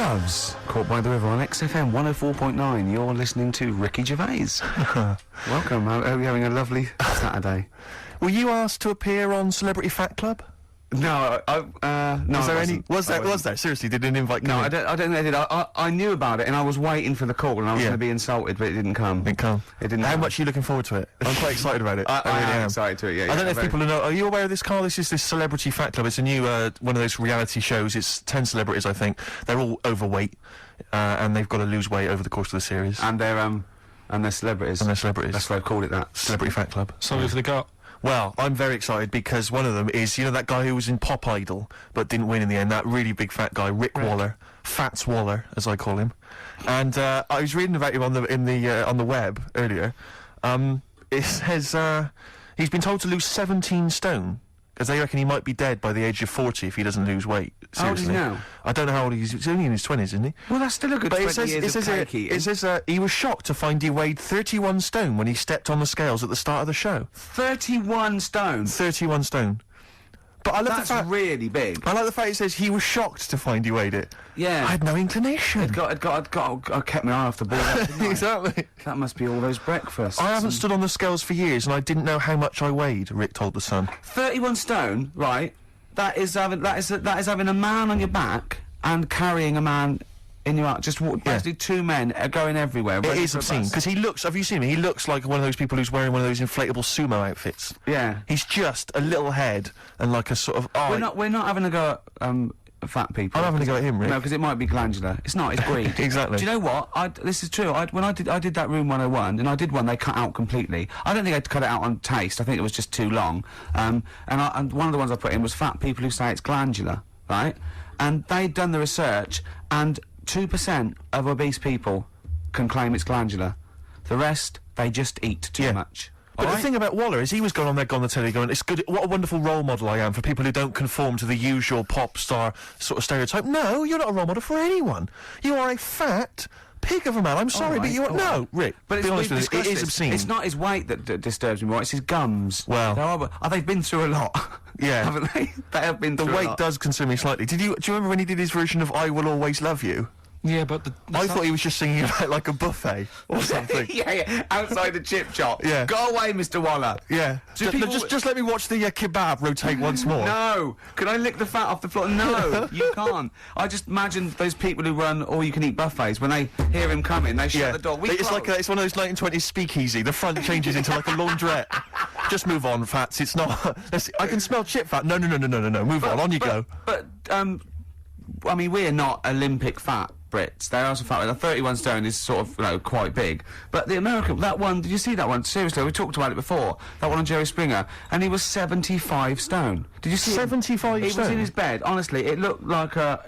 loves Caught by the River on XFM 104.9. You're listening to Ricky Gervais. Welcome. I hope you're having a lovely Saturday. Were you asked to appear on Celebrity Fat Club? No, no. Was there? Seriously, they didn't invite? No, I don't think they did. I knew about it and I was waiting for the call and I was going to be insulted, but it didn't come. It didn't. How much are you looking forward to it? I'm quite excited about it. I really am excited to it. Yeah. I don't know if people know. Are you aware of this, Carl? This is this Celebrity Fat Club. It's a new one of those reality shows. It's 10 celebrities, I think. They're all overweight, and they've got to lose weight over the course of the series. And they're celebrities. And they're celebrities. That's why I've called it that. Celebrity Fat Club. So who've they got? Well, I'm very excited because one of them is, you know, that guy who was in Pop Idol but didn't win in the end, that really big fat guy, Rick Waller, Fats Waller, as I call him. And I was reading about him on the web earlier. It says he's been told to lose 17 stone because they reckon he might be dead by the age of 40 if he doesn't lose weight. Seriously. How old is he now? I don't know how old he is. He's only in his 20s, isn't he? Well, that's still a good 20 years of cake eating. It says he was shocked to find he weighed 31 stone when he stepped on the scales at the start of the show. 31 stone? 31 stone. But I love That's the fact... really big. I like the fact it says he was shocked to find he weighed it. Yeah. I had no inclination. I kept my eye off the ball. Didn't I? Exactly. That must be all those breakfasts. I haven't stood on the scales for years and I didn't know how much I weighed, Rick told The Sun. 31 stone, right? That is having a man on your back and carrying a man in your arm. Just basically two men are going everywhere. It is obscene, because he looks, have you seen him? He looks like one of those people who's wearing one of those inflatable sumo outfits. Yeah. He's just a little head and like a sort of... Oh, we're not having a go at, fat people. I'm having a go at him, Rick. No, because it might be glandular. It's not, it's greed. Exactly. Do you know what? This is true. When I did that Room 101, and I did one they cut out completely. I don't think I'd cut it out on taste. I think it was just too long. And one of the ones I put in was fat people who say it's glandular, right? And they'd done the research, and 2% of obese people can claim it's glandular. The rest, they just eat too much. But the thing about Waller is he was going on the telly going, it's good, what a wonderful role model I am for people who don't conform to the usual pop star sort of stereotype. No, you're not a role model for anyone. You are a fat pig of a man. I'm sorry, but you are... No, Rick, but be honest with you, it is obscene. It's not his weight that disturbs me more, it's his gums. Well... They've been through a lot. Yeah. Haven't they? They have been through a lot. The weight does concern me slightly. Do you remember when he did his version of I Will Always Love You? Yeah, but I thought he was just singing about like a buffet or something. yeah, outside the chip shop. Yeah. Go away, Mr. Waller. Yeah. Just let me watch the kebab rotate once more. No. Can I lick the fat off the floor? No, you can't. I just imagine those people who run all-you-can-eat buffets, when they hear him coming, they shut the door. It's like it's one of those 1920s speakeasy. The front changes into like a laundrette. Just move on, fats. It's not... I can smell chip fat. No. Move on you go. But, I mean, we're not Olympic fat Brits. They're also fat. 31 stone is sort of, quite big. But the American, that one, did you see that one? Seriously, we talked about it before. That one on Jerry Springer. And he was 75 stone. Did you see 75 stone? He was in his bed. Honestly, it looked like a,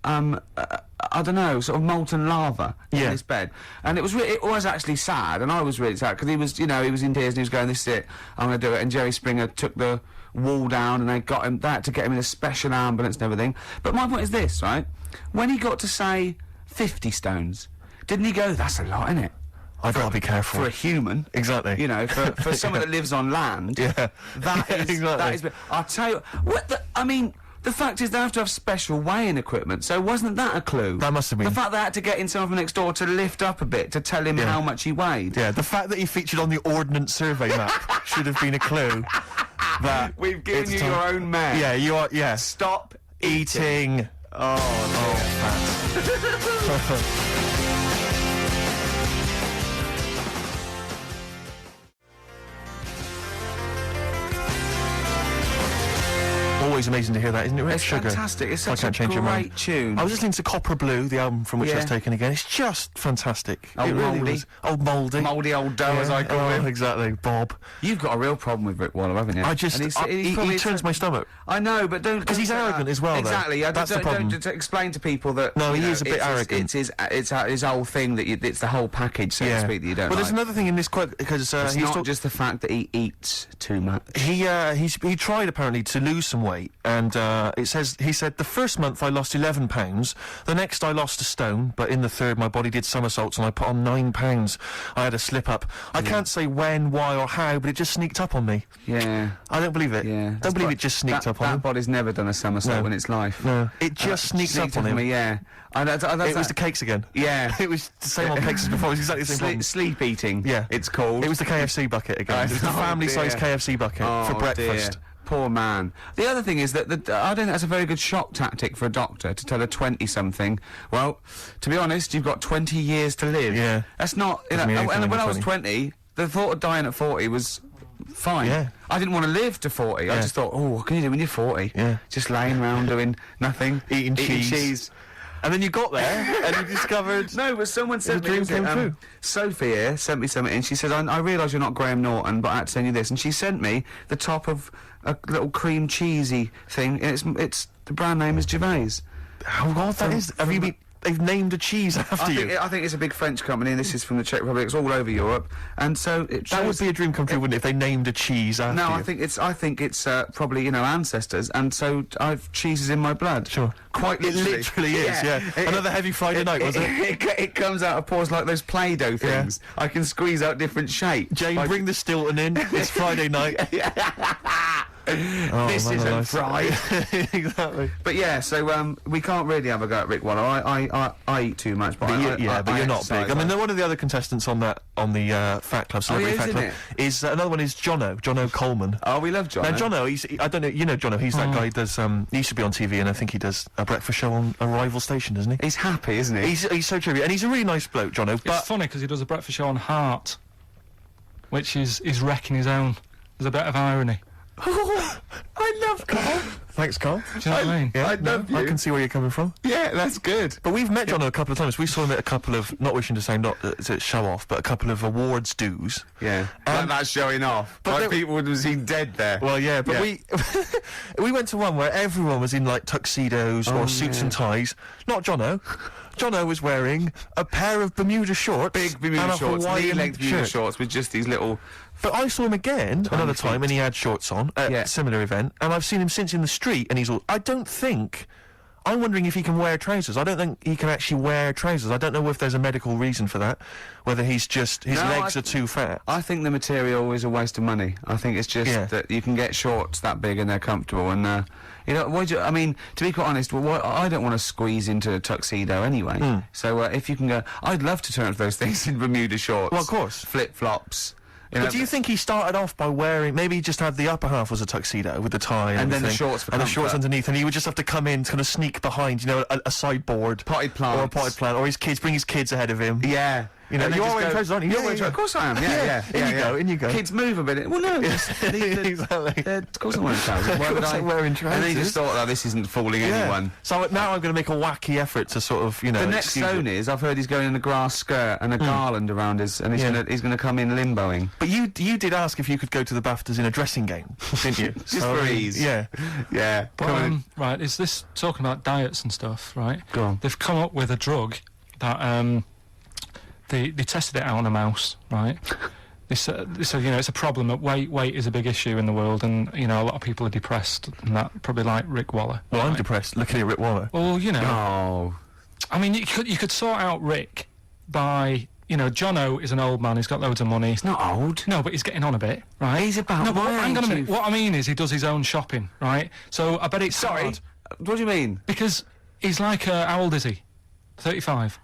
I don't know, sort of molten lava in his bed. And it was actually sad, and I was really sad, because he was, he was in tears and he was going, this is it, I'm gonna do it. And Jerry Springer took the wall down and they got him, to get him in a special ambulance and everything. But my point is this, right? When he got to say 50 stones, didn't he go, that's a lot, innit? I've got to be careful. For a human. Exactly. For someone that lives on land. Yeah. That is, I'll tell you, the fact is they have to have special weighing equipment, so wasn't that a clue? That must have been. The fact they had to get in someone from next door to lift up a bit to tell him how much he weighed. Yeah, the fact that he featured on the Ordnance Survey map should have been a clue. That we've given you your own map. Yeah, you are, yeah. Stop eating. Always amazing to hear that, isn't it, Rick? It's Sugar. Fantastic. It's such I a can't change your mind. great tune. I was listening to Copper Blue, the album from which I was taken again. It's just fantastic. Old Mouldy. Old Mouldy. Mouldy old dough, as I call him. Exactly, Bob. You've got a real problem with Rick Waller, haven't you? He turns my stomach. I know, but don't... Because he's arrogant as well, Exactly. That's the problem. Don't explain to people that... No, he is a bit arrogant. It's his whole thing, that it's the whole package, so to speak, that you don't Well, there's like. another thing in this quote, because it's not just the fact that he eats too much. He tried, apparently, to lose some weight, and he said the first month I lost 11 pounds, the next I lost a stone, but in the third my body did somersaults and I put on 9 pounds. I had a slip up. I can't say when, why, or how, but it just sneaked up on me. Yeah. I don't believe it. Yeah. Don't believe it just sneaked up on That him. body's never done a somersault No. in its life. No, it just sneaked up on him. me, yeah. It was the cakes again. Yeah. It was the same old cakes as before. It was exactly the same problem. Sleep eating. Yeah. It's called. It was the KFC bucket again. It was the Oh, family-sized dear. KFC bucket Oh, for breakfast. dear. Poor man. The other thing is that I don't think that's a very good shock tactic for a doctor to tell a 20-something, well, to be honest, you've got 20 years to live. Yeah. That's not... You know, Doesn't mean anything and when when I you're was 20, the thought of dying at 40 was fine. Yeah. I didn't want to live to 40. I Yeah. just thought, oh, what can you do when you're 40? Yeah. Just laying around doing nothing. Eating cheese. And then you got there and you discovered... No, but someone sent dream me... came true. Sophie here sent me something and she said, I realise you're not Graham Norton, but I had to send you this. And she sent me the top of a little cream cheesy thing. And it's the brand name is Gervais. How odd that is. Have you been... They've named a cheese after you. I think it's a big French company, and this is from the Czech Republic. It's all over Europe, and so it That would shows- be a dream come true, wouldn't it, if they named a cheese after No, you? I think it's probably ancestors, and so I've cheeses in my blood. Sure. Quite It literally. literally is, yeah. Another heavy Friday night, was it? It comes out of pores like those Play-Doh things. I can squeeze out different shapes. Jane, Like- bring the Stilton in. It's Friday night. Oh, this man isn't alive. fried. Exactly. But yeah, so we can't really have a go at Rick Waller. I eat too much, but But I you're not exercise. big. I mean, one of the other contestants on the Fat Club, Celebrity is, Fat isn't Club, it? is another one is Jono Coleman. Oh, we love John. Now, Jono, I don't know, you know Jono, he's that guy who does, he used to be on TV, and I think he does a breakfast show on a rival station, doesn't he? He's happy, isn't he? He's so trivia, and he's a really nice bloke, Jono, It's but... funny because he does a breakfast show on Heart, which is wrecking his own. There's a bit of irony. I love Carl. Thanks, Carl. Do you know what I mean? Yeah, I love you. I can see where you're coming from. Yeah, that's good. But we've met Jono a couple of times. We saw him at a couple of, not wishing to say not to show off, but a couple of awards dues. Yeah, like that's showing off. but Like there- people would have seen dead there. Well, yeah, but Yeah. we went to one where everyone was in like tuxedos or suits yeah. and ties. Not Jono. Jono was wearing a pair of Bermuda shorts, Big Bermuda and a shorts, Hawaiian knee-length Bermuda shirt. shorts with just these little... But I saw him again another feet. time, and he had shorts on at Yeah. a similar event, and I've seen him since in the street, and he's all. I don't think. I'm wondering if he can wear trousers. I don't think he can actually wear trousers. I don't know if there's a medical reason for that. Whether he's just his No, legs I- are too fat. I think the material is a waste of money. I think it's just Yeah. that you can get shorts that big and they're comfortable. And I mean, to be quite honest, I don't want to squeeze into a tuxedo anyway. So if you can go, I'd love to turn up those things in Bermuda shorts. Well, of course. Flip flops. But do you think he started off by wearing, maybe he just had the upper half was a tuxedo with the tie And then the everything, shorts for and the shorts comfort. underneath, and he would just have to come in, kind of sneak behind, a sideboard, Potted plants. or a potted plant, or bring his kids ahead of him. Yeah. You know, And they you are just wearing go- trousers, aren't you? You're Yeah, wearing yeah, trousers. Of course I am, Yeah, yeah. in you go. Kids move a bit. Well, no. Exactly. Of course I'm wearing trousers. Why Of would course I? I'm wearing And then he just trousers. thought, oh, this isn't fooling Yeah. anyone. So now I'm going to make a wacky effort to sort of, The next excuse zone it. is, I've heard he's going in a grass skirt and a garland around his, and he's gonna come in limboing. But you did ask if you could go to the BAFTAs in a dressing gown, didn't you? Just for ease. Yeah. Yeah. But, right, is this talking about diets and stuff, right? Go on. They've come up with a drug that they tested it out on a mouse, right? They said, it's a problem that weight is a big issue in the world, and a lot of people are depressed, and that probably like Rick Waller. Well, I'm right? depressed looking at Rick Waller. Well, Oh. I mean, you could sort out Rick by, Jono is an old man, he's got loads of money. Not old. No, but he's getting on a bit, right? He's about No, but my hang on a age, minute. you- What I mean is he does his own shopping, right? So I bet it's Sorry. hard. What do you mean? Because he's like, how old is he? 35.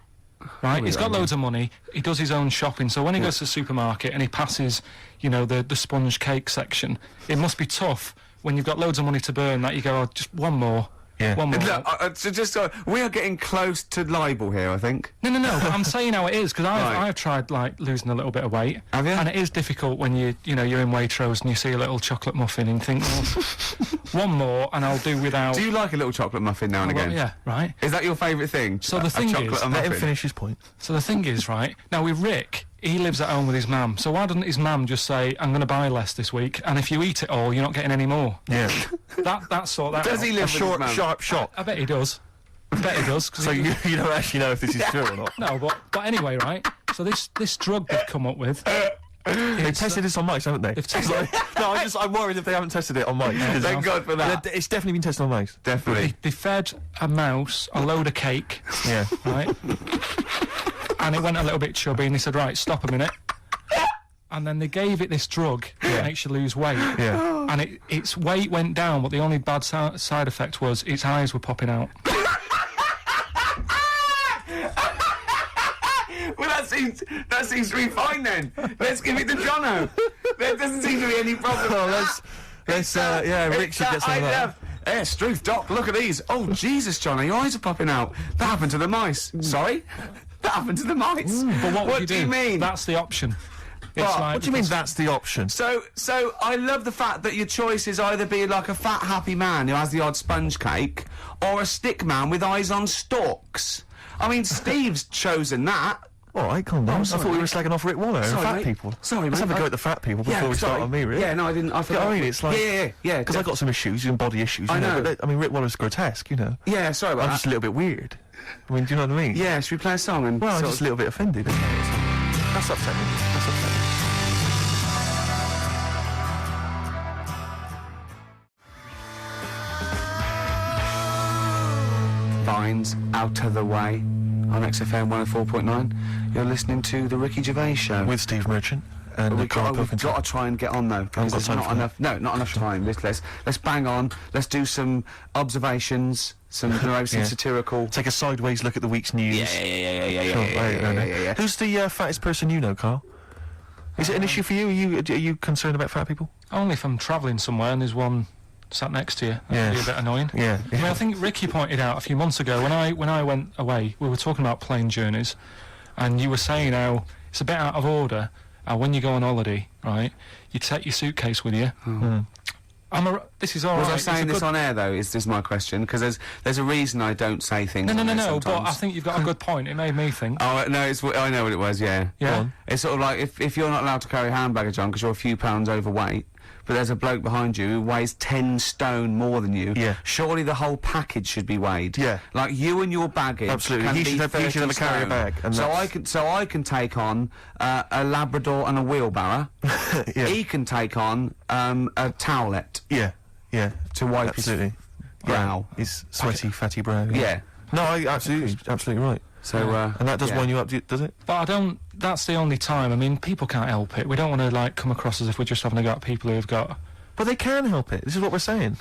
Right? He's got loads of money. He does his own shopping. So when he goes to the supermarket and he passes, the sponge cake section, it must be tough when you've got loads of money to burn that you go, oh, just one more. Yeah. One more. Look, we are getting close to libel here, I think. No, but I'm saying how it is, because Right. I've tried, losing a little bit of weight. Have you? And it is difficult when you're in Waitrose and you see a little chocolate muffin and think, well, one more and I'll do without... Do you like a little chocolate muffin now and Well, again? yeah, right. Is that your favourite thing? So the A thing chocolate is- and Let him muffin? finish his point. So the thing is, right, now with Rick, he lives at home with his mum. So why doesn't his mum just say, I'm going to buy less this week, and if you eat it all, you're not getting any more? Yeah. That sort that Does out. he A live with short, his mum? sharp shot. I bet he does. I bet he does. 'cause So he- you don't actually know if this is true or not. No, but anyway, right, so this drug they've come up with, They've tested this on mice, haven't they? They've tested- No, I'm worried if they haven't tested it on mice. Thank God for that. It's definitely been tested on mice. Definitely. They fed a mouse a load of cake, Yeah. right? And it went a little bit chubby, and they said, right, stop a minute. And then they gave it this drug that makes you lose weight. Yeah. And its weight went down, but the only bad side effect was its eyes were popping out. Well, that seems to be fine then. Let's give it to Jono. There doesn't seem to be any problem. Oh, let's Rick should get some of that. Hey, Struth, Doc, look at these. Oh, Jesus, Jono, your eyes are popping out. That happened to the mice. Sorry? That happened to the mice. But what would you do you mean? That's the option. It's What? like, What do you mean that's the option? So I love the fact that your choice is either be like a fat, happy man who has the odd sponge cake, or a stick man with eyes on stalks. I mean, Steve's chosen that. All right, calm down. I sorry, thought we were mate. slagging off Rick Waller and Sorry, fat mate. people. Sorry, Let's mate. have a go at the fat people before we start sorry. on me, Rick. Yeah, no, I didn't. I You know forgot. what I mean? It's like... Yeah. Because I got some issues and body issues. You I know. But Rick Waller's grotesque, you know. Yeah, sorry about I'm that. just a little bit weird. I mean, do you know what I mean? Yeah, should we play a song and Well, I'm sort just a of- little bit offended. That's upsetting. That's upsetting. Vines out of the way on XFM 104.9. You're listening to the Ricky Gervais Show. With Steve Merchant and we've Carl got Pilkington. to try and get on though, because got there's time not for enough. No, not enough time. Let's bang on. Let's do some observations, some Yeah. satirical. Take a sideways look at the week's news. Yeah. Sure, right. Who's the fattest person you know, Carl? Is it an issue for you? Are you concerned about fat people? only if I'm travelling somewhere and there's one sat next to you. That Yeah. can be a bit annoying. Yeah. I mean, I think Ricky pointed out a few months ago when I went away, we were talking about plane journeys, and you were saying how it's a bit out of order. When you go on holiday, right, you take your suitcase with you. This is all right. Was I it's a saying this good- on air though? Is my question? Because there's a reason I don't say things. No, on air but sometimes. I think you've got a good point. It made me think. Oh no, I know what it was. Yeah. Yeah. It's sort of like if you're not allowed to carry hand baggage on because you're a few pounds overweight, but there's a bloke behind you who weighs 10 stone more than you. Yeah. Surely the whole package should be weighed. Yeah. Like you and your baggage. Absolutely. Can He be should have- he 30 should have a carrier stone. bag, and So that's- I can take on a Labrador and a wheelbarrow. Yeah. He can take on a towelette Yeah. Yeah. to wipe Absolutely. his brow. His sweaty, fatty brow. Yeah. No, absolutely right. So And that does yeah. wind you up, does it? But I don't. That's the only time. I mean, people can't help it. We don't want to like come across as if we're just having a go at people who've got. But they can help it. This is what we're saying.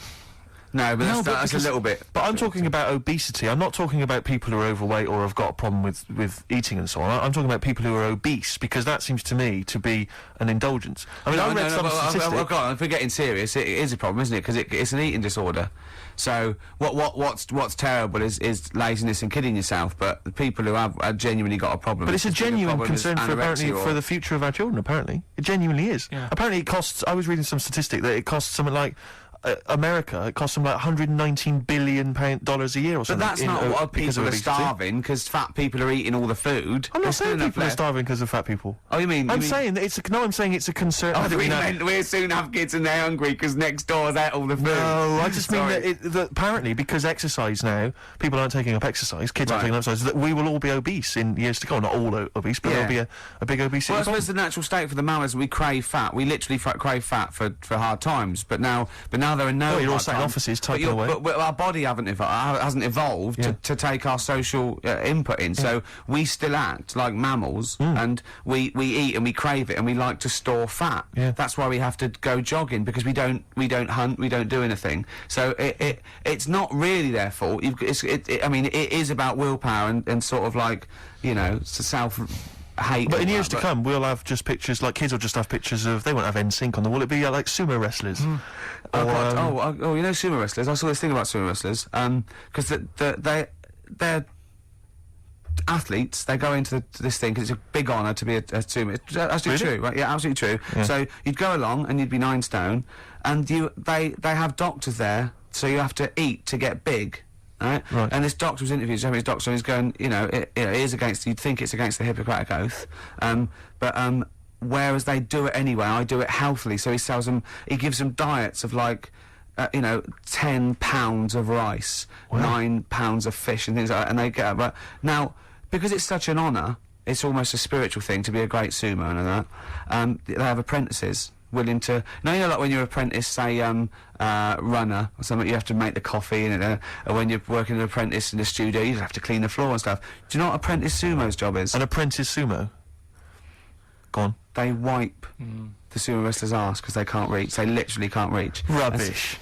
No, but No, that's, but that's a because- little bit. But I'm talking about obesity. I'm not talking about people who are overweight or have got a problem with eating and so on. I'm talking about people who are obese, because that seems to me to be an indulgence. I mean, I read some statistic. Go on, if we're getting serious, it is a problem, isn't it? Because it's an eating disorder. So what's terrible is laziness and kidding yourself. But the people who have genuinely got a problem. But it's a as big genuine problem as concern for apparently anorexia or- for the future of our children. Apparently, it genuinely is. Yeah. Apparently, it costs. I was reading some statistic that it costs something like America. It costs them like $119 billion a year or But something. that's not why because of people are obesity. starving, because fat people are eating all the food. I'm not There's still saying enough people are left. starving because of fat people. Oh, you mean? I'm saying that it's a. No, I'm saying it's a concern. Oh, I don't we mean that- meant we'll soon have kids and they're hungry because next door's out all the food. No, I just mean Sorry. that apparently because exercise now, people aren't taking up exercise, kids aren't Right. taking up exercise, that we will all be obese in years to come. Not all obese, but Yeah. there'll be a big obesity Well, I problem. suppose the natural state for the mammals, we crave fat. We literally crave fat for hard times. But now there are no. Oh, you're all hard sat in times. offices But typing you're- away. But our body hasn't evolved Yeah. to take our social input in. So we still act like mammals, and we eat and we crave it, and we like to store fat. Yeah. That's why we have to go jogging, because we don't hunt, we don't do anything. So it's not really their fault. I mean, it is about willpower and sort of like, you know, self. Hate. But in all years that, to but- come, we'll have just pictures, like kids will just have pictures of, they won't have NSYNC on the wall, it'll be like sumo wrestlers. Oh, Or, God. You know sumo wrestlers? I saw this thing about sumo wrestlers. Because they're athletes. They go into this thing because it's a big honour to be a sumo. It's absolutely Really? true, right? Yeah, absolutely true. Yeah. So you'd go along and you'd be 9 stone, and they have doctors there, so you have to eat to get big. Right? Right. And this doctor was interviewed, Japanese doctor, and he's going, you know, it is against, you'd think it's against the Hippocratic Oath, but whereas they do it anyway, I do it healthily, so he gives them diets of like, 10 pounds of rice, 9 pounds of fish and things like that, and they get, but now, because it's such an honour, it's almost a spiritual thing to be a great sumo and that. They have apprentices willing to, you know, like when you're an apprentice, say, runner or something, you have to make the coffee, and or when you're working an apprentice in the studio, you have to clean the floor and stuff. Do you know what apprentice sumo's job is? An apprentice sumo. Go on. They wipe the sumo wrestler's arse because they can't reach. They literally can't reach. Rubbish.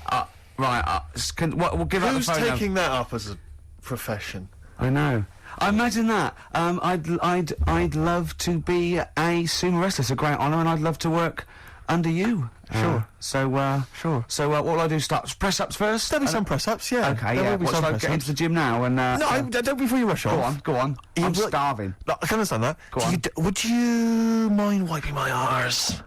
Right, we'll give out the Who's phone taking that up as a profession? I know. I imagine that. I'd love to be a sumo wrestler. It's a great honour, and I'd love to work under you. Sure. Sure. So what will I do? Start press ups first. There'll be some press-ups, yeah. Okay. There Yeah. will be What, some shall I get press-ups. into the gym now? And No, don't before you rush go off. on. You I'm will- starving. No, I can understand that. Go on. Would you mind wiping my arse?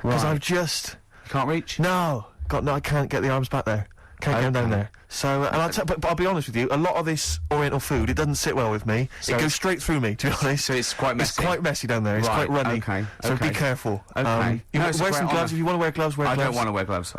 Because Right. I've just... You can't reach. No, I can't get the arms back there. Can't get them down Okay. there. So, but I'll be honest with you, a lot of this Oriental food, it doesn't sit well with me. So it goes straight through me, to be honest. So it's quite messy. It's quite messy down there. It's Right, quite runny. okay, So be okay. careful. Okay. You No, it's a wear great some gloves. honour. If you want to wear gloves, wear I gloves. don't want to wear gloves.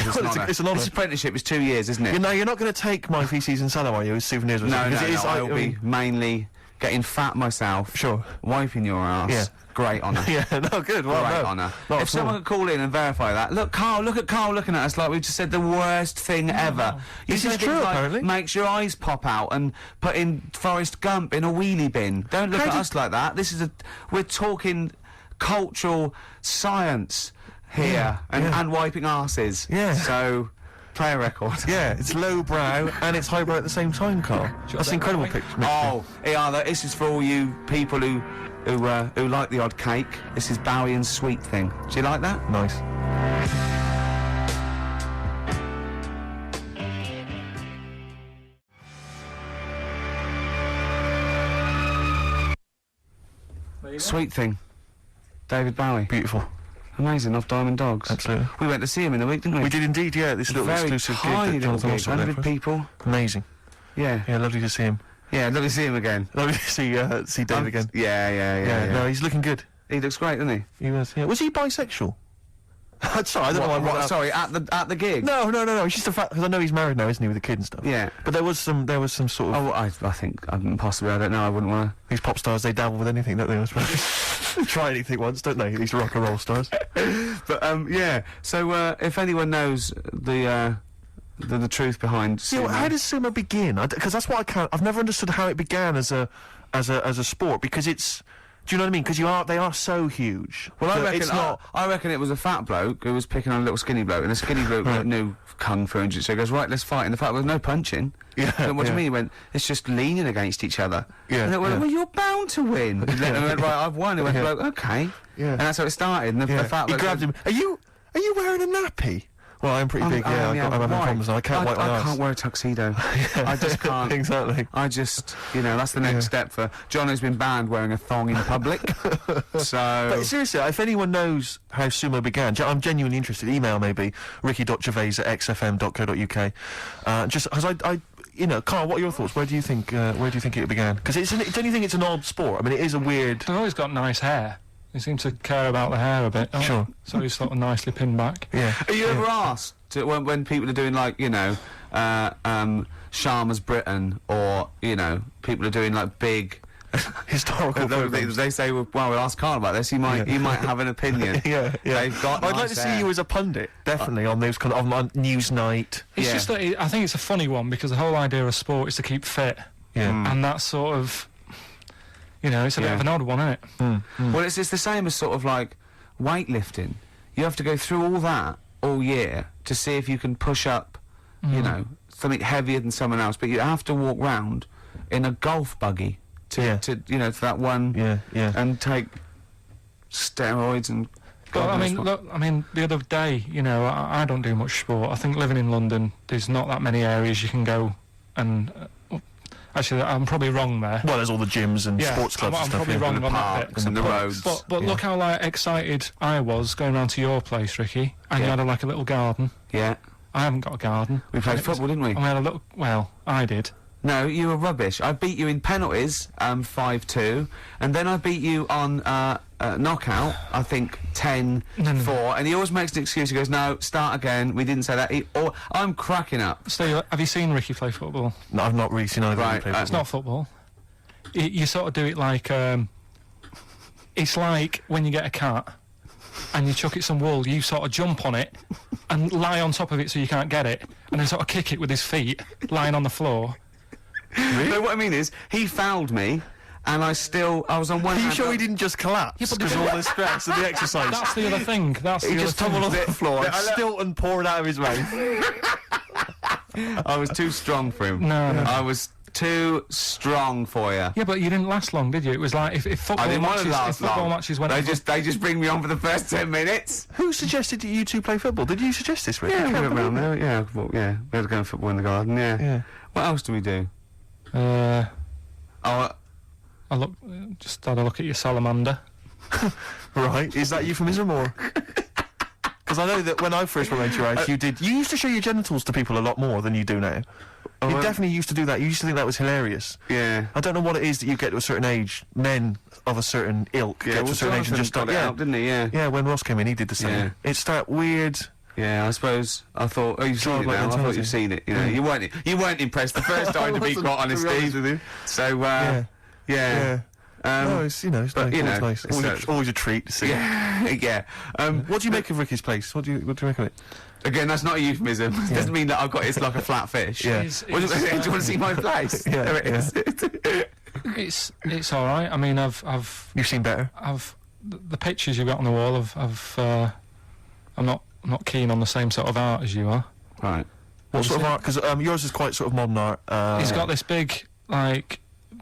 It's an It's honour. it's an honour. This apprenticeship is 2 years, isn't it? You know, you're not going to take my feces and sallow, are you, as souvenirs? Or No, something? no, 'Cause it is, no. I I'll be mean- mainly getting fat myself. Sure. Wiping your ass. Yeah. Great honour. Yeah, no, good. Well, Great no. honour. Not If at all. someone could call in and verify that. Look at Carl looking at us like we've just said the worst thing ever. You This say is things true, like, apparently. makes your eyes pop out and put in Forrest Gump in a wheelie bin. Don't look How at did- us like that. We're talking cultural science here and wiping arses. Yeah. So, play a record. Yeah, it's lowbrow and it's highbrow at the same time, Carl. That's an incredible picture. Oh, yeah, this is for all you people who like the odd cake. This is Bowie and Sweet Thing. Do you like that? Nice. Sweet Thing. David Bowie. Beautiful. Amazing, off Diamond Dogs. Absolutely. We went to see him in the week, didn't we? We did indeed, yeah, this little Very exclusive tiny gig that little Jonathan gig, also did 100 for us. people. Amazing. Yeah. Yeah, lovely to see him. Yeah, lovely to see him again. Lovely to see Dave again. Yeah. No, he's looking good. He looks great, doesn't he? He was. Yeah. Was he bisexual? Sorry, I don't know why I brought that up. Sorry, at the gig? No. It's just a fact because I know he's married now, isn't he, with a kid and stuff. Yeah. But there was some sort of Oh, I think, possibly, I don't know, I wouldn't want these pop stars. They dabble with anything, don't they? I suppose. They try anything once, don't they? These rock and roll stars. to. But, yeah, so, if anyone knows the truth behind Yeah, well, sumo- how does sumo begin? Because that's what I can't. I've never understood how it began as a sport because it's. Do you know what I mean? Because they are so huge. Well, I that reckon it's not. I reckon it was a fat bloke who was picking on a little skinny bloke, and the skinny bloke Right. knew kung fu and so he goes, right, let's fight. And the fat bloke, no punching. Yeah, Then what do yeah. you mean? He went, it's just leaning against each other. Yeah, And they went, yeah. well, you're bound to win. And then he went, right, I've won. He went, Yeah. bloke, okay. Yeah. And that's how it started. And the Yeah. fat He bloke grabbed said, him. Are you wearing a nappy? Well, I'm pretty big. Yeah, I'm having why? problems now. I can't wipe my I arse. can't wear a tuxedo. I just can't. Exactly. I just, that's the next step for John, who's been banned wearing a thong in public. So, But seriously, if anyone knows how sumo began, I'm genuinely interested. Email maybe ricky.gervais@xfm.co.uk. Just because Carl, what are your thoughts? Where do you think it began? Because don't you think it's an odd sport? I mean, it is a weird. They've always got nice hair. They seem to care about the hair a bit. don't they? Sure. So he's sort of nicely pinned back. Yeah. are you ever asked to, when people are doing like Sharma's Britain or people are doing like big Historical programs. they say well we'll ask Carl about this. He might have an opinion. Yeah. They've got I'd like nice to see hair. you as a pundit, definitely on those kind of on Newsnight. It's Yeah. just that I think it's a funny one because the whole idea of sport is to keep fit, Yeah. and that's sort of, it's a bit Yeah. of an odd one, isn't it? Well, it's the same as sort of like weightlifting. You have to go through all that all year to see if you can push up, something heavier than someone else. But you have to walk round in a golf buggy to to that one Yeah. and take steroids and. But God I knows mean, what. look, the other day, I don't do much sport. I think living in London, there's not that many areas you can go, and actually, I'm probably wrong there. Well, there's all the gyms and Yeah, sports clubs I'm and stuff. probably yeah. wrong And the on that parks bit. and the parks. roads. But Yeah. look how excited I was going round to your place, Ricky, and you Yeah. had a little garden. Yeah, I haven't got a garden. we played And it was- football, didn't we? And we had a little. Well, I did. No, you were rubbish. I beat you in penalties, 5-2, and then I beat you on knockout, I think 10-4, and he always makes an excuse. He goes, no, start again. We didn't say that. I'm cracking up. So, have you seen Ricky play football? No, I've not really seen either Right, of you play It's football. not football. You sort of do it like It's like when you get a cat and you chuck it some wool, you sort of jump on it and lie on top of it so you can't get it, and then sort of kick it with his feet, lying on the floor. No, what I mean is, he fouled me, and I was on one Are you hand... sure he didn't just collapse because of all the stress and the exercise? That's the other thing. That's He the just other tumbled thing. on the floor, I lo- Stilton poured out of his mouth. I was too strong for him. No. I was too strong for you. Yeah, but you didn't last long, did you? It was like if football I didn't want matches, to if last football long. matches went. They just bring me on for the first 10 minutes. Who suggested that you two play football? Did you suggest this, Rick? Yeah, I we can't went round believe there. Yeah, well, yeah. We had to go and football in the garden. Yeah. Yeah. What else do we do? I just had a look at your salamander. it. Right, is that euphemism or...? Because I know that when I first went to your house, you used to show your genitals to people a lot more than you do now. You well- definitely used to do that. You used to think that was hilarious. Yeah. I don't know what it is that you get to a certain age, men of a certain ilk get to a certain age and just got start... it out, didn't he? Yeah. Yeah, when Ross came in, he did the same. Yeah. It's that weird... Yeah, I suppose. I thought, oh, you've seen it Childlike now. I thought mentality. you've seen it. You know, you weren't impressed the first time, to be wasn't, quite to be honest, honest Steve. with you. So, Yeah. yeah. No, it's, it's but, nice. you know, always nice. it's Always a treat to see. Yeah, yeah. What do you make of Ricky's place? What do you make of it? Again, that's not a euphemism. It doesn't mean that I've got it's like a flat fish. Yeah. What do you want to see my place? Yeah, There it is. It's all right. I mean, I've You've seen better. the pictures you've got on the wall. I'm not keen on the same sort of art as you are. Right. What What sort is of it? art? Because yours is quite sort of modern art. He's got this big like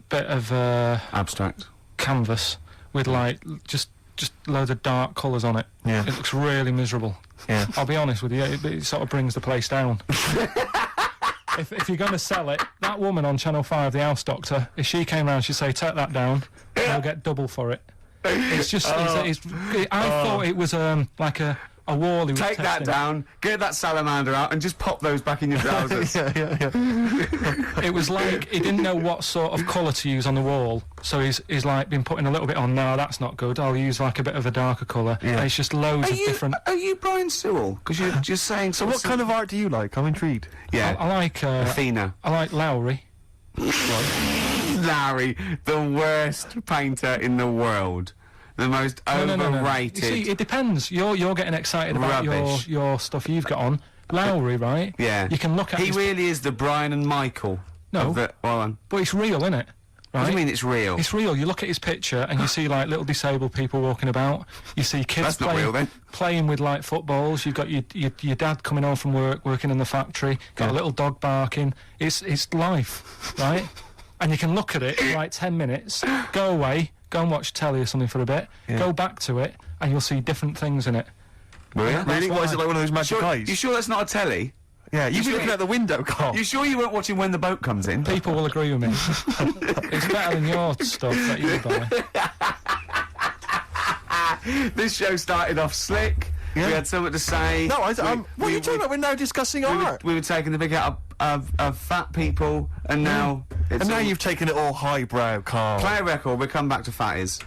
bit of Abstract. canvas with like just loads of dark colours on it. Yeah. It looks really miserable. Yeah. I'll be honest with you, it sort of brings the place down. If you're going to sell it, that woman on Channel 5, the house doctor, if she came round, she'd say, take that down, I'll get double for it. It's just, I thought it was like a wall he was Take that testing. down, get that salamander out, and just pop those back in your trousers. yeah. It was like he didn't know what sort of colour to use on the wall, so he's like been putting a little bit on. No, that's not good. I'll use like a bit of a darker colour. Yeah. And it's just loads of different. Are you Brian Sewell? Because you're just saying. So what kind of art do you like? I'm intrigued. Yeah. I like Athena. I like Lowry. Larry, the worst painter in the world. The most overrated. You see, it depends. You're getting excited about Rubbish. your stuff you've got on. Lowry, right? Yeah. You can look at He his, really is the Brian and Michael. No. Of the, well, but it's real, isn't it? Right? what do you mean it's real? It's real. You look at his picture and you see like little disabled people walking about. You see kids That's not real, then. playing with like footballs. You've got your dad coming home from work, working in the factory. Got a little dog barking. It's life, right? And you can look at it for like 10 minutes, go away, go and watch telly or something for a bit, go back to it, and you'll see different things in it. Really? Really? What is it like? One of those magic Sure, eyes? you sure that's not a telly? Yeah. You've been sure- looking out the window, Carl. You sure you weren't watching When the Boat Comes In? People will agree with me. It's better than your stuff that you buy. This show started off slick. Yeah. We had something to say. No, what are We- you talking about? We're now discussing art. We were taking the big out of fat people, and now it's And now all- you've taken it all highbrow, Carl. play a record. We'll come back to fatties.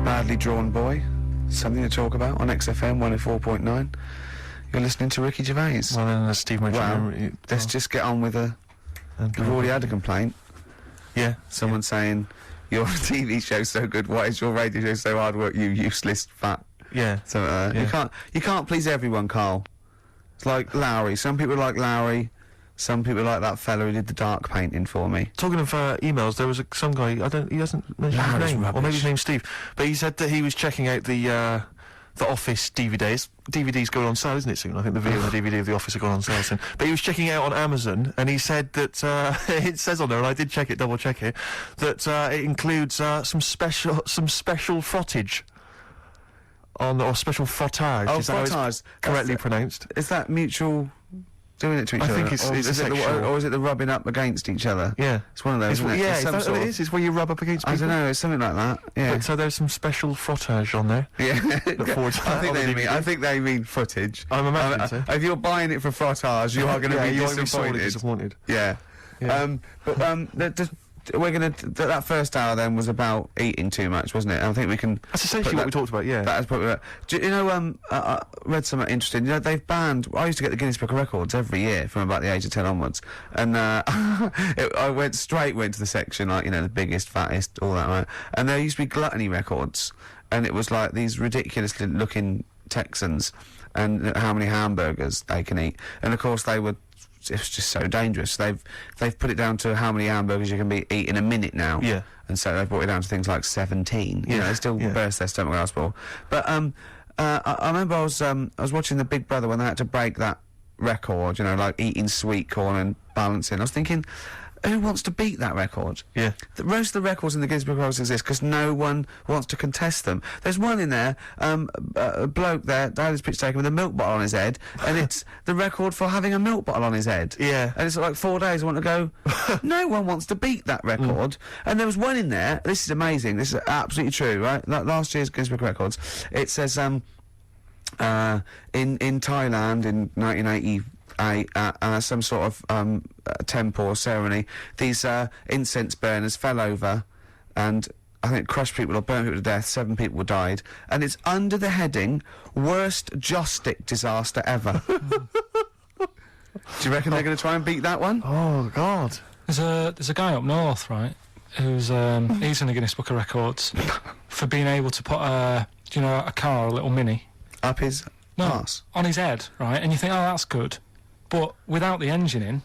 Badly Drawn Boy, something to talk about on XFM 104.9. You're listening to Ricky Gervais. Well, then Steve Well, let's just get on with we've already had a complaint. Yeah. Someone saying, your TV show's so good, why is your radio show so hard work, you useless fat... Yeah. So Yeah. you can't please everyone, Carl. It's like Lowry. Some people like Lowry. Some people like that fella who did the dark painting for me. Talking of emails, there was some guy. He hasn't mentioned his Larry's name, or maybe rubbish. his name's Steve. But he said that he was checking out the Office DVDs. DVD's going on sale, isn't it, soon? I think the video and the DVD of The Office are going on sale soon. But he was checking it out on Amazon, and he said that it says on there, and I did check it, double check it, that it includes some special frottage. Or special frottage. Oh, is that how it's frottage. correctly That's- pronounced? Is that mutual doing it to each I other? think it's or is it sexual. or is it the rubbing up against each other? Yeah. It's one of those, isn't it? Yeah, It's is some that sort what it of- is? It's where you rub up against people? I don't know, it's something like that. Yeah. But, so there's some special frottage on there. Yeah. Look forward to that on the DVD. I think they mean footage. I'm imagining so. If you're buying it for frottage, you are going to Yeah, be you are gonna be disappointed. sorely disappointed. Yeah. Yeah. But we're gonna that first hour then was about eating too much, wasn't it? I think we can. That's essentially put what we talked about, yeah. That is probably right. Do you know? I read something interesting. You know, they've banned. I used to get the Guinness Book of Records every year from about the age of 10 onwards, and I went to the section like, you know, the biggest, fattest, all that, right? And there used to be gluttony records, and it was like these ridiculous looking Texans, and how many hamburgers they can eat, and of course they were. It was just so dangerous. They've put it down to how many hamburgers you can eat in a minute now. Yeah. And so they've brought it down to things like 17. You know, they still burst their stomach glass ball. But I remember I was watching the Big Brother when they had to break that record. You know, like eating sweet corn and balancing. I was thinking, who wants to beat that record? Yeah. Most of the records in the Guinness Book of Records exist because no one wants to contest them. There's one in there, a bloke there, David's picture taken with a milk bottle on his head, and it's the record for having a milk bottle on his head. Yeah. And it's like 4 days. I want to go. No one wants to beat that record. And there was one in there. This is amazing. This is absolutely true, right? Last year's Guinness Book of Records. It says in Thailand in 1980. Some sort of temple or ceremony, these incense burners fell over and I think crushed people or burnt people to death. 7 people died, and it's under the heading "Worst Joss Stick Disaster Ever." Do you reckon they're going to try and beat that one? Oh, God. There's a guy up north, right, who's he's in the Guinness Book of Records for being able to put a car, a little Mini, Up his arse. on his head, right? And you think, oh, that's good. But without the engine in...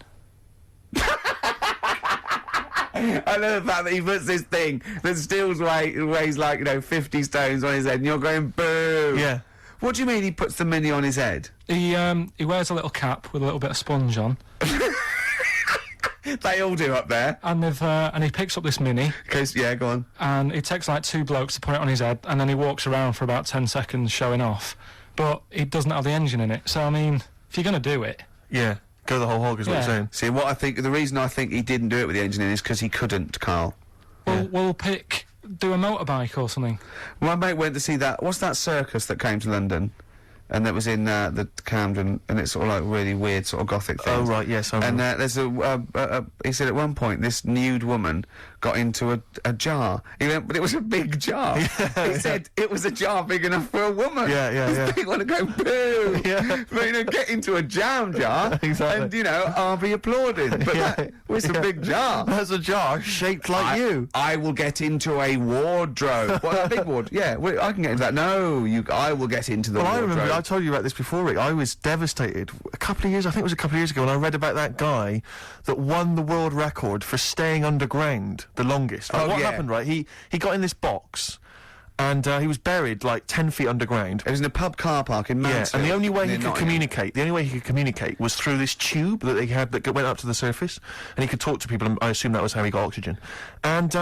I love the fact that he puts this thing that still weighs like, you know, 50 stones on his head, and you're going, boo! Yeah. What do you mean he puts the Mini on his head? He wears a little cap with a little bit of sponge on. They all do up there. And he picks up this Mini, Yeah, go on. and it takes like 2 blokes to put it on his head, and then he walks around for about 10 seconds showing off. But it doesn't have the engine in it. So, I mean, if you're going to do it... Yeah. Go the whole hog is what Yeah. you're saying. See, the reason I think he didn't do it with the engine in is because he couldn't, Carl. We'll do a motorbike or something. My mate went to see that. What's that circus that came to London? And that was in the Camden, and it's sort of like really weird sort of gothic thing. Oh, right, yes. And there's he said at one point this nude woman got into a jar. He went, but it was a big jar. He said it was a jar big enough for a woman. Yeah. People want to go, boo! Yeah. But, you know, get into a jam jar, Exactly. and, you know, I'll be applauding. But that was a big jar. That's a jar shaped like you. I will get into a wardrobe. What, a big wardrobe? Yeah, I can get into that. No, I will get into the Well, I wardrobe. remember, I told you about this before, Rick. I was devastated a couple of years, I think it was a couple of years ago, when I read about that guy that won the world record for staying underground the longest. Like, Oh, what yeah. happened, right? He got in this box, and he was buried like 10 feet underground. It was in a pub car park in Yeah, Mansfield. and the only way he near could Nottingham. communicate was through this tube that they had that went up to the surface, and he could talk to people, and I assume that was how he got oxygen. And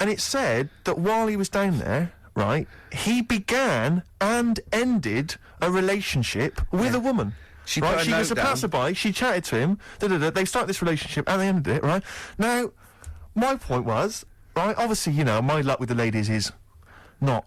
it said that while he was down there, right, he began and ended a relationship with a woman. She right? put a She was a note down. passerby, she chatted to him, they started this relationship, and they ended it, right? Now, my point was, right, obviously, you know, my luck with the ladies is not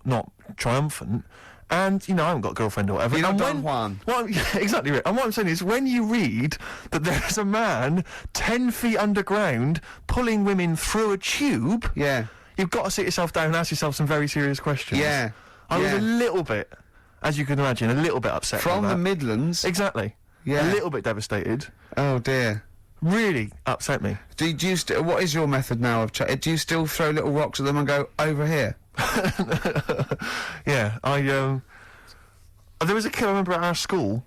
triumphant, and, you know, I haven't got a girlfriend or whatever. You're not and Don Juan. Well, yeah, exactly right. And what I'm saying is, when you read that there's a man 10 feet underground pulling women through a tube, Yeah. you've got to sit yourself down and ask yourself some very serious questions. Yeah. I was Yeah. a little bit, as you can imagine, a little bit upset From by the that. Midlands. Exactly. Yeah. A little bit devastated. Oh dear. Really upset me. Do you what is your method now of do you still throw little rocks at them and go over here? Yeah, there was a kid I remember at our school,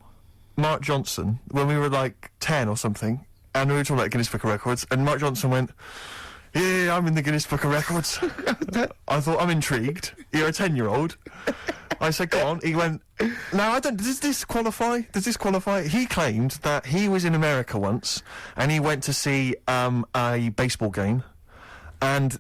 Mark Johnson, when we were like 10 or something, and we were talking about Guinness Book of Records, and Mark Johnson went, yeah, I'm in the Guinness Book of Records. I thought, I'm intrigued. You're a 10-year-old. I said, go on. He went, no, does this qualify? Does this qualify? He claimed that he was in America once, and he went to see a baseball game, and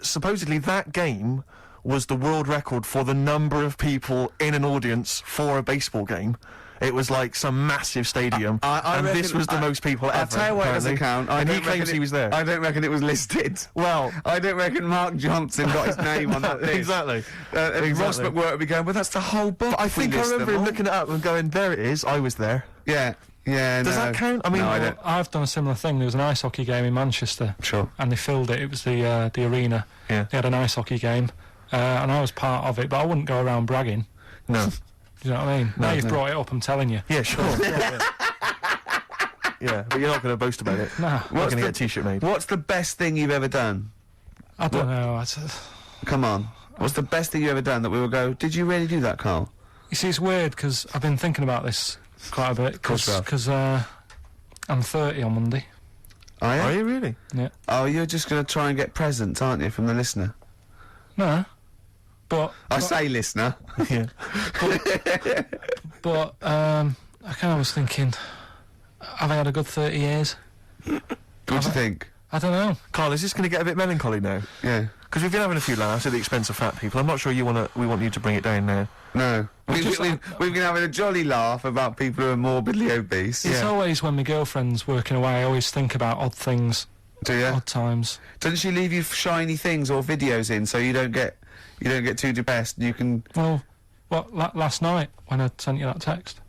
supposedly that game was the world record for the number of people in an audience for a baseball game. It was like some massive stadium, I and this reckon- was the most people ever. I'll tell you what it doesn't apparently. count. And he claims he was there. I don't reckon it was listed. Well, I don't reckon Mark Johnson got his name on that list. exactly. And Ross Exactly. McWhirter would be going, but that's the whole book. But I if we think I list them remember him all." looking it up and going, there it is, I was there. Yeah. Yeah, Does no. that count? I mean, No, I don't. I've done a similar thing. There was an ice hockey game in Manchester, Sure. and they filled it. It was the arena. Yeah. They had an ice hockey game, and I was part of it, but I wouldn't go around bragging. No. Do you know what I mean? Now you've no. brought it up, I'm telling you. Yeah, sure. Yeah, but you're not going to boast about it. Nah, You're not going to get a T-shirt made. What's the best thing you've ever done? I don't know. Come on. What's the best thing you've ever done that we will go, did you really do that, Carl? You see, it's weird because I've been thinking about this quite a bit. course you have. Because I'm 30 on Monday. Are you? Are you really? Yeah. Oh, you're just going to try and get presents, aren't you, from the listener? No. But I say listener. Yeah. but I kind of was thinking, have I had a good 30 years? What do you think? I don't know. Carl, is this going to get a bit melancholy now? Yeah. Because we've been having a few laughs at the expense of fat people. I'm not sure we want you to bring it down now. No. just- We've been having a jolly laugh about people who are morbidly obese. It's Yeah. always when my girlfriend's working away, I always think about odd things, Do you? odd times. Doesn't she leave you shiny things or videos in so you don't get too depressed and you can... Well, last night when I sent you that text?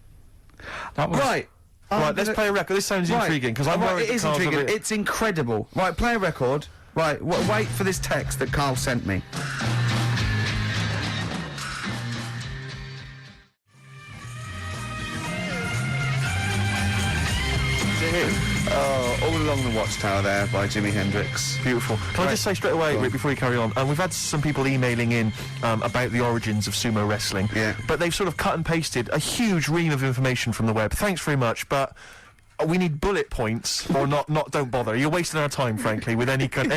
That was... Right. Right, let's play a record. This sounds intriguing, because I'm worried It is that Carl's a intriguing. bit- It's incredible. Right, play a record. Right, wait for this text that Carl sent me. Oh, All Along the Watchtower there by Jimi Hendrix. Beautiful. Can I just say straight away, Go on. Rick, before we carry on, we've had some people emailing in about the origins of sumo wrestling. Yeah. But they've sort of cut and pasted a huge ream of information from the web. Thanks very much, but we need bullet points, or not don't bother. You're wasting our time, frankly, with anything